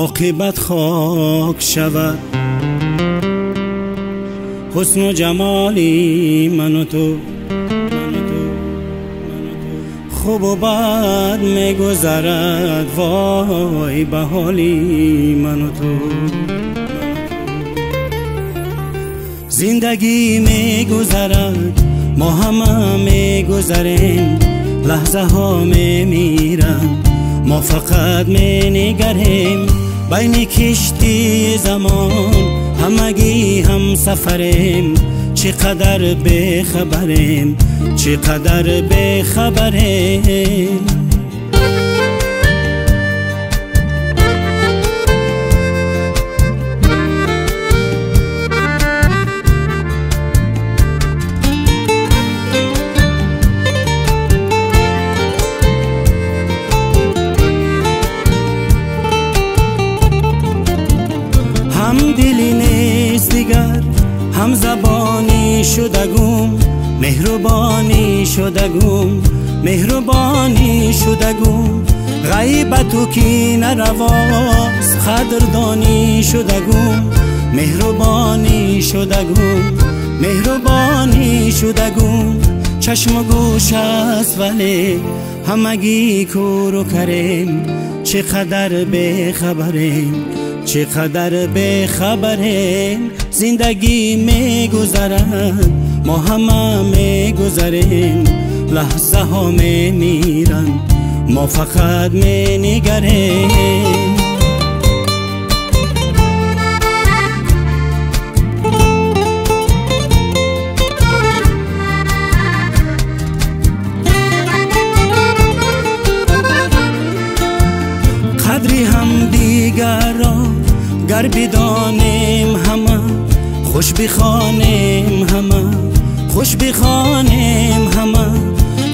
عاقبت خاک شود. حسن و جمالی من و تو، خوب و بد میگذرد، وای به حالی من و تو. زندگی میگذرد، ما همه میگذریم، لحظه ها میمیرن، ما فقط مینگریم. بین کشتی زمان همگی هم سفریم، چقدر بخبریم، چقدر بخبریم. هم دلی نیست دیگر، هم زبانی شدگم، مهربانی شدگم، مهربانی شدگم. غیبت و کی نرواست، قدردانی شدگم، مهربانی شدگم، مهربانی شدگم. چشم و گوش است ولی همگی کور و کریم، چقدر بخبریم، چقدر بخبریم. زندگی میگذرد، ما همه میگذریم، لحظه ها میمیرن، ما فقط مینگریم. قدری هم دیگر را گر بدانیم همه، خوش بخوانیم همه، خوش بخوانیم همه.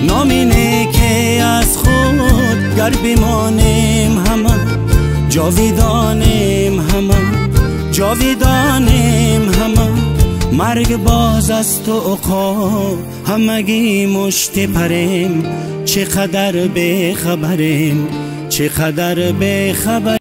نام نیکی از خود گر بمانیم همه، جاویدانیم همه، جاویدانیم همه. مرگ باز است و عقاب همگی مشت پریم، چقدر بخبریم، چقدر بخبریم.